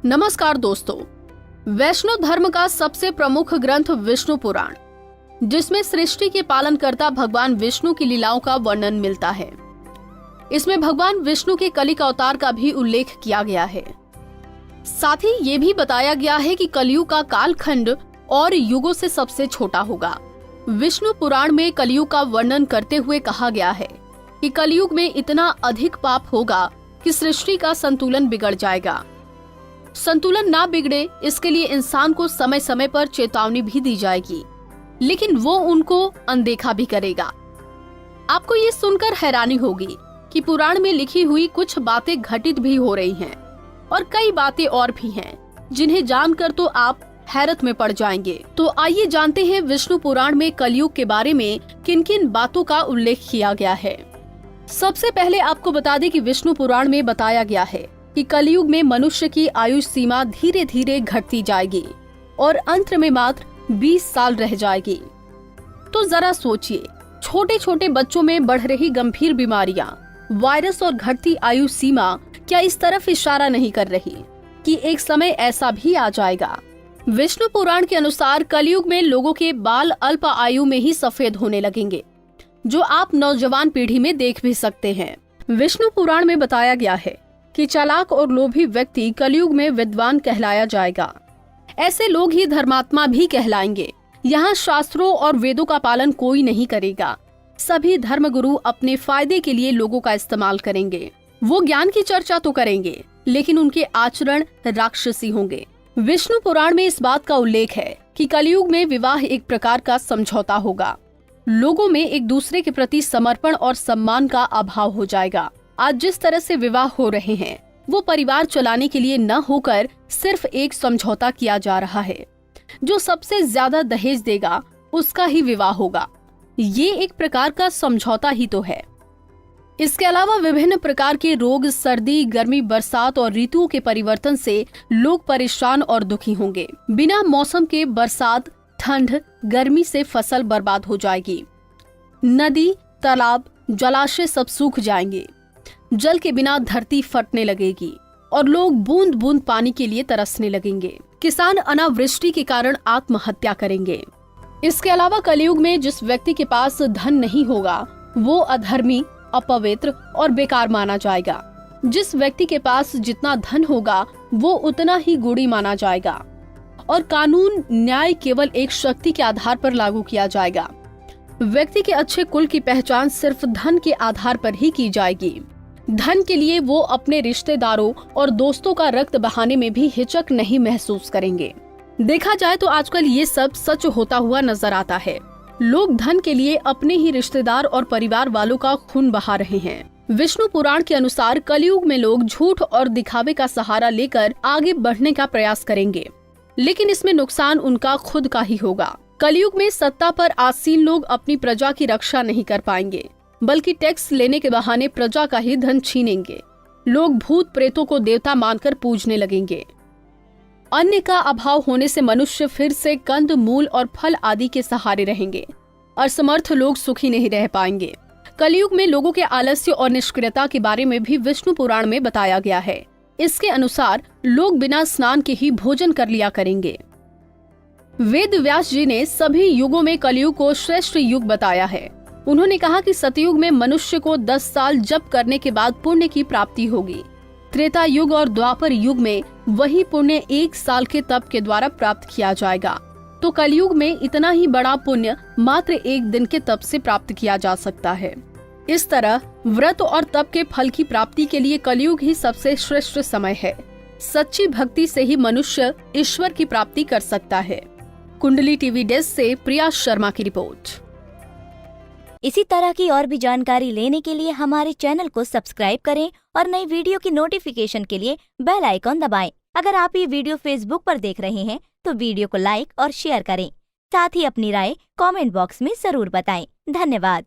नमस्कार दोस्तों, वैष्णव धर्म का सबसे प्रमुख ग्रंथ विष्णु पुराण, जिसमें सृष्टि के पालनकर्ता भगवान विष्णु की लीलाओं का वर्णन मिलता है। इसमें भगवान विष्णु के कलिक अवतार का भी उल्लेख किया गया है। साथ ही ये भी बताया गया है कि कलयुग का कालखंड और युगों से सबसे छोटा होगा। विष्णु पुराण में कलयुग का वर्णन करते हुए कहा गया है कि कलयुग में इतना अधिक पाप होगा कि सृष्टि का संतुलन बिगड़ जाएगा। संतुलन ना बिगड़े, इसके लिए इंसान को समय समय पर चेतावनी भी दी जाएगी, लेकिन वो उनको अनदेखा भी करेगा। आपको ये सुनकर हैरानी होगी कि पुराण में लिखी हुई कुछ बातें घटित भी हो रही हैं और कई बातें और भी हैं जिन्हें जानकर तो आप हैरत में पड़ जाएंगे। तो आइए जानते हैं विष्णु पुराण में कलयुग के बारे में किन किन बातों का उल्लेख किया गया है। सबसे पहले आपको बता दें कि विष्णु पुराण में बताया गया है कि कलयुग में मनुष्य की आयु सीमा धीरे धीरे घटती जाएगी और अंत में मात्र 20 साल रह जाएगी। तो जरा सोचिए, छोटे छोटे बच्चों में बढ़ रही गंभीर बीमारियां, वायरस और घटती आयु सीमा क्या इस तरफ इशारा नहीं कर रही कि एक समय ऐसा भी आ जाएगा। विष्णु पुराण के अनुसार कलयुग में लोगों के बाल अल्प आयु में ही सफेद होने लगेंगे, जो आप नौजवान पीढ़ी में देख भी सकते हैं। विष्णु पुराण में बताया गया है कि चालाक और लोभी व्यक्ति कलयुग में विद्वान कहलाया जाएगा। ऐसे लोग ही धर्मात्मा भी कहलाएंगे। यहाँ शास्त्रों और वेदों का पालन कोई नहीं करेगा। सभी धर्मगुरु अपने फायदे के लिए लोगों का इस्तेमाल करेंगे। वो ज्ञान की चर्चा तो करेंगे, लेकिन उनके आचरण राक्षसी होंगे। विष्णु पुराण में इस बात का उल्लेख है कि कलयुग में विवाह एक प्रकार का समझौता होगा। लोगों में एक दूसरे के प्रति समर्पण और सम्मान का अभाव हो जाएगा। आज जिस तरह से विवाह हो रहे हैं, वो परिवार चलाने के लिए न होकर सिर्फ एक समझौता किया जा रहा है। जो सबसे ज्यादा दहेज देगा उसका ही विवाह होगा। ये एक प्रकार का समझौता ही तो है। इसके अलावा विभिन्न प्रकार के रोग, सर्दी, गर्मी, बरसात और ऋतुओं के परिवर्तन से लोग परेशान और दुखी होंगे। बिना मौसम के बरसात, ठंड, गर्मी से फसल बर्बाद हो जाएगी। नदी, तालाब, जलाशय सब सूख जाएंगे। जल के बिना धरती फटने लगेगी और लोग बूंद बूंद पानी के लिए तरसने लगेंगे। किसान अनावृष्टि के कारण आत्महत्या करेंगे। इसके अलावा कलयुग में जिस व्यक्ति के पास धन नहीं होगा वो अधर्मी, अपवित्र और बेकार माना जाएगा। जिस व्यक्ति के पास जितना धन होगा वो उतना ही गुणी माना जाएगा और कानून न्याय केवल एक शक्ति के आधार पर लागू किया जाएगा। व्यक्ति के अच्छे कुल की पहचान सिर्फ धन के आधार पर ही की जाएगी। धन के लिए वो अपने रिश्तेदारों और दोस्तों का रक्त बहाने में भी हिचक नहीं महसूस करेंगे। देखा जाए तो आजकल ये सब सच होता हुआ नजर आता है। लोग धन के लिए अपने ही रिश्तेदार और परिवार वालों का खून बहा रहे हैं। विष्णु पुराण के अनुसार कलयुग में लोग झूठ और दिखावे का सहारा लेकर आगे बढ़ने का प्रयास करेंगे, लेकिन इसमें नुकसान उनका खुद का ही होगा। कलयुग में सत्ता पर आसीन लोग अपनी प्रजा की रक्षा नहीं कर पाएंगे, बल्कि टैक्स लेने के बहाने प्रजा का ही धन छीनेंगे। लोग भूत प्रेतों को देवता मानकर पूजने लगेंगे। अन्न का अभाव होने से मनुष्य फिर से कंद, मूल और फल आदि के सहारे रहेंगे और समर्थ लोग सुखी नहीं रह पाएंगे। कलयुग में लोगों के आलस्य और निष्क्रियता के बारे में भी विष्णु पुराण में बताया गया है। इसके अनुसार लोग बिना स्नान के ही भोजन कर लिया करेंगे। वेद व्यास जी ने सभी युगों में कलयुग को श्रेष्ठ युग बताया है। उन्होंने कहा कि सतयुग में मनुष्य को 10 साल जप करने के बाद पुण्य की प्राप्ति होगी। त्रेता युग और द्वापर युग में वही पुण्य 1 साल के तप के द्वारा प्राप्त किया जाएगा। तो कलयुग में इतना ही बड़ा पुण्य मात्र 1 दिन के तप से प्राप्त किया जा सकता है। इस तरह व्रत और तप के फल की प्राप्ति के लिए कलयुग ही सबसे श्रेष्ठ समय है। सच्ची भक्ति से ही मनुष्य ईश्वर की प्राप्ति कर सकता है। कुंडली टीवी डेस्क से प्रिया शर्मा की रिपोर्ट। इसी तरह की और भी जानकारी लेने के लिए हमारे चैनल को सब्सक्राइब करें और नई वीडियो की नोटिफिकेशन के लिए बेल आइकॉन दबाएं। अगर आप ये वीडियो फेसबुक पर देख रहे हैं तो वीडियो को लाइक और शेयर करें। साथ ही अपनी राय कमेंट बॉक्स में जरूर बताएं। धन्यवाद।